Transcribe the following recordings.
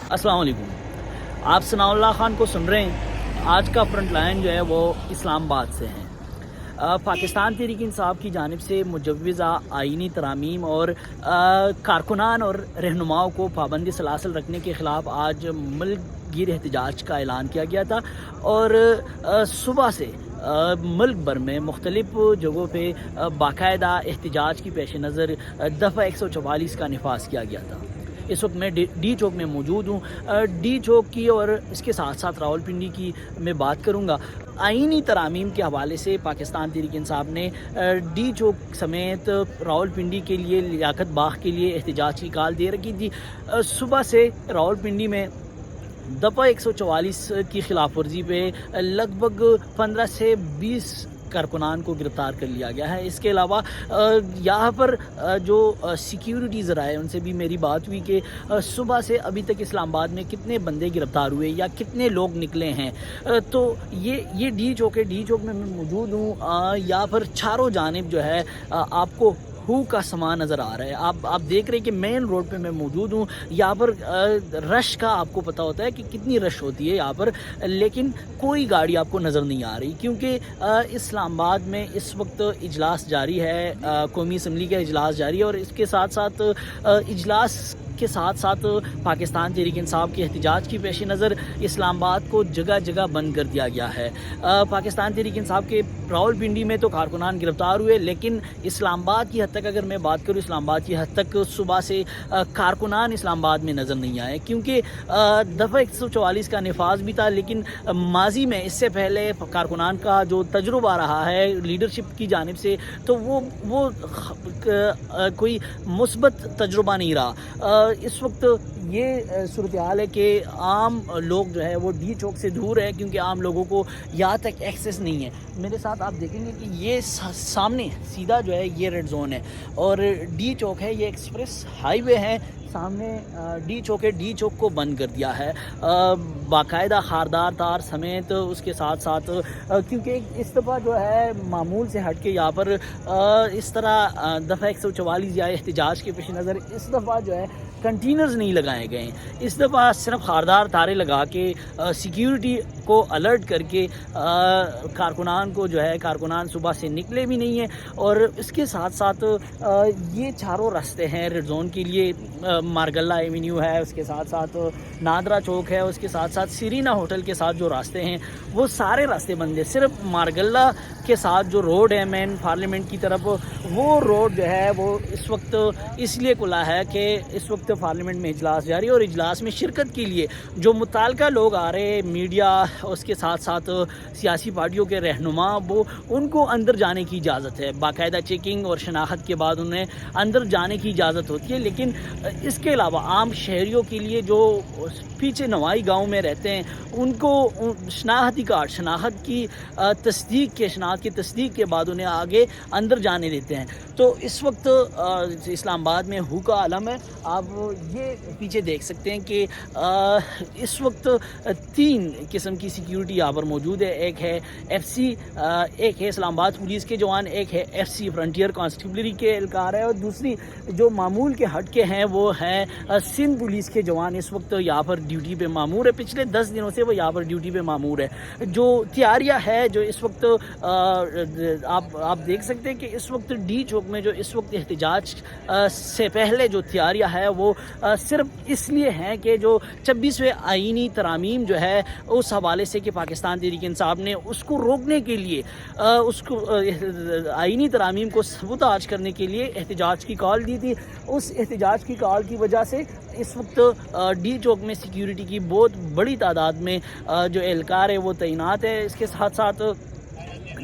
अस्सलाम वालेकुम। आप सनाउल्लाह खान को सुन रहे हैं। आज का फ्रंट लाइन जो है वो इस्लामाबाद से है। पाकिस्तान तहरीक इंसाफ की जानिब से मुजव्वज़ा आइनी तरामीम और कारकुनान और रहनुमाओं को पाबंदी सलासल रखने के ख़िलाफ़ आज मुल्क गिर एहतजाज का ऐलान किया गया था और सुबह से मुल्क भर में मुख्तलिफ जगहों पे बाकायदा एहतजाज की पेश नज़र दफ़ा 144 का नफाज किया गया था। इस वक्त मैं डी चौक में मौजूद हूँ। डी चौक की और इसके साथ साथ रावलपिंडी की मैं बात करूँगा। आइनी तरामीम के हवाले से पाकिस्तान तहरीक इंसाफ ने डी चौक समेत रावलपिंडी के लिए लियाकत बाग के लिए एहतजाज की कॉल दे रखी थी। सुबह से रावलपिंडी में दफ़ा 144 की खिलाफ वर्जी पे लगभग 15 से 20 कारकुनान को गिरफ़्तार कर लिया गया है। इसके अलावा यहाँ पर जो सिक्योरिटी ज़राए उनसे भी मेरी बात हुई कि सुबह से अभी तक इस्लामाबाद में कितने बंदे गिरफ़्तार हुए या कितने लोग निकले हैं। तो ये डी चौक है। डी चौक में मैं मौजूद हूँ। यहाँ पर चारों जानिब जो है आपको हू का सामान नज़र आ रहा है। आप देख रहे हैं कि मेन रोड पे मैं मौजूद हूँ। यहाँ पर रश का आपको पता होता है कि कितनी रश होती है यहाँ पर, लेकिन कोई गाड़ी आपको नज़र नहीं आ रही क्योंकि इस्लामाबाद में इस वक्त इजलास जारी है, कौमी असम्बली का इजलास जारी है और इसके साथ साथ इजलास के साथ साथ पाकिस्तान तहरीक इंसाफ के एहतजाज की पेश नज़र इस्लामाबाद को जगह जगह बंद कर दिया गया है। पाकिस्तान तहरीक इंसाफ के रावलपिंडी में तो कारकुनान गिरफ़्तार हुए, लेकिन इस्लामाबाद की हद तक अगर मैं बात करूँ, इस्लामाबाद की हद तक सुबह से कारकुनान इस्लामाबाद में नज़र नहीं आए क्योंकि दफ़ा 144 का नफाज भी था। लेकिन माजी में इससे पहले कारकुनान का जो तजुर्बा रहा है लीडरशिप की जानिब से, तो वो कोई मुस्बत तजुर्बा नहीं रहा। इस वक्त ये सूरत हाल है कि आम लोग जो है वो डी चौक से दूर है क्योंकि आम लोगों को यहाँ तक एक्सेस नहीं है। मेरे साथ आप देखेंगे कि ये सामने सीधा जो है ये रेड जोन है और डी चौक है, ये एक्सप्रेस हाईवे है सामने डी चौक है। डी चौक को बंद कर दिया है बाकायदा खारदार तार समेत। उसके साथ साथ क्योंकि इस दफ़ा जो है मामूल से हट के यहाँ पर इस तरह दफ़ा 144 या एहतजाज के पेश नज़र इस दफ़ा जो है कंटेनर्स नहीं लगाए गए। इस दफ़ा सिर्फ खारदार तारे लगा के सिक्योरिटी को अलर्ट करके कारकुनान को जो है, कारकुनान सुबह से निकले भी नहीं है। और इसके साथ साथ ये चारों रास्ते हैं रेड जोन के लिए, मारगल्ला एवेन्यू है, उसके साथ साथ नादरा चौक है, उसके साथ साथ सिरीना होटल के साथ जो रास्ते हैं वो सारे रास्ते बंद है। सिर्फ मारगल्ला के साथ जो रोड है मेन पार्लियामेंट की तरफ, वो रोड जो है वो इस वक्त इसलिए खुला है कि इस वक्त पार्लियामेंट में इजलास जारी है और इजलास में शिरकत के लिए जो मुताल्लिका लोग आ रहे हैं, मीडिया, उसके साथ साथ सियासी पार्टियों के रहनुमा, वो उनको अंदर जाने की इजाज़त है। बाकायदा चेकिंग और शनाख्त के बाद उन्हें अंदर जाने की इजाज़त होती है। लेकिन इसके अलावा आम शहरियों के लिए जो पीछे नवाई गांव में रहते हैं उनको शनाख्ती कार्ड, शनाख्त की शनाख्त की तस्दीक के बाद उन्हें आगे अंदर जाने देते हैं। तो इस वक्त इस्लामाबाद में हू का आलम है। आप ये पीछे देख सकते हैं कि इस वक्त 3 किस्म की सिक्योरिटी यहाँ पर मौजूद है। एक है FC, एक है इस्लामाबाद पुलिस के जवान, एक है FC फ्रंटियर कॉन्स्टेबलरी के एहलकार है और दूसरी जो मामूल के हट के हैं वो है सिंध पुलिस के जवान इस वक्त यहाँ पर ड्यूटी पे मामूर है। पिछले 10 दिनों से वो यहाँ पर ड्यूटी पे मामूर है। जो तैयारियाँ है जो इस वक्त आप देख सकते हैं कि इस वक्त डी चौक में जो इस वक्त एहतजाज से पहले जो तैयारियाँ है वो सिर्फ इसलिए हैं कि जो 26वें आइनी तरामीम जो है उस हवाले से कि पाकिस्तान तहरीक इंसाफ ने उसको रोकने के लिए, उसको आइनी तरामीम को सबूताज करने के लिए एहतजाज की कॉल दी थी। उस एहतजाज की कॉल की वजह से इस वक्त डी चौक में सिक्योरिटी की बहुत बड़ी तादाद में जो एहलकार है वो तैनात है। इसके साथ साथ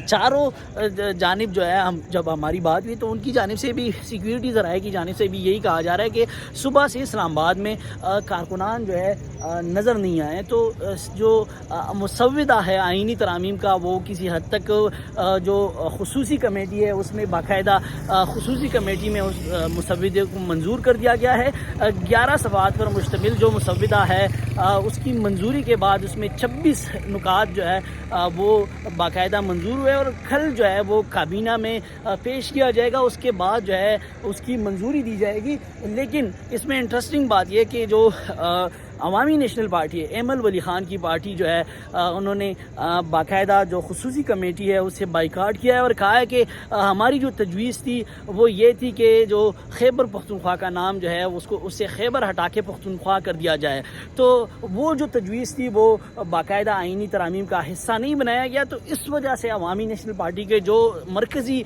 चारों जानिब जो है, हम जब हमारी बात हुई तो उनकी जानिब से भी, सिक्योरिटी ज़राए की जानिब से भी यही कहा जा रहा है कि सुबह से इस्लामाबाद में कारकुनान जो है नज़र नहीं आए। तो जो मुसव्विदा है आइनी तरामीम का वो किसी हद तक जो खुसूसी कमेटी है उसमें बाकायदा खुसूसी कमेटी में उस मुसव्विदे को मंजूर कर दिया गया है। 11 सफ़हात पर मुश्तमिल जो मुसव्विदा है उसकी मंजूरी के बाद उसमें 26 नुकात जो है वो बाकायदा मंजूर हुए और कल जो है वो काबीना में पेश किया जाएगा। उसके बाद जो है उसकी मंजूरी दी जाएगी। लेकिन इसमें इंटरेस्टिंग बात यह कि जो عوامی نیشنل پارٹی ہے، ایمل ولی خان کی پارٹی جو ہے انہوں نے باقاعدہ جو خصوصی کمیٹی ہے اسے بائیکاٹ کیا ہے اور کہا ہے کہ ہماری جو تجویز تھی وہ یہ تھی کہ جو خیبر پختونخوا کا نام جو ہے اس سے خیبر ہٹا کے پختونخوا کر دیا جائے، تو وہ جو تجویز تھی وہ باقاعدہ آئینی ترامیم کا حصہ نہیں بنایا گیا، تو اس وجہ سے عوامی نیشنل پارٹی کے جو مرکزی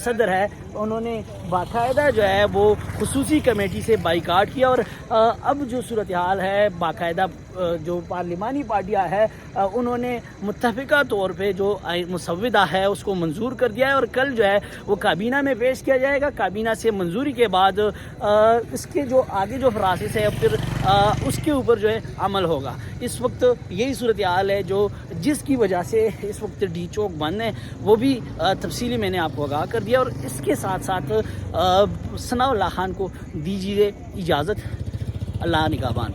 صدر ہے انہوں نے باقاعدہ جو ہے وہ خصوصی کمیٹی سے بائیکاٹ کیا، اور اب جو صورتحال ہے باقاعدہ جو پارلیمانی پارٹیاں ہے انہوں نے متفقہ طور پہ جو مسودہ ہے اس کو منظور کر دیا ہے، اور کل جو ہے وہ کابینہ میں پیش کیا جائے گا۔ کابینہ سے منظوری کے بعد اس کے جو آگے جو پروسیس ہے پھر اس کے اوپر جو ہے عمل ہوگا۔ اس وقت یہی صورتحال ہے جو جس کی وجہ سے اس وقت ڈی چوک بند ہے، وہ بھی تفصیلی میں نے آپ کو آگاہ کر دیا، اور اس کے ساتھ ساتھ ثناء اللہ خان کو دیجیے اجازت۔ اللہ نگہبان۔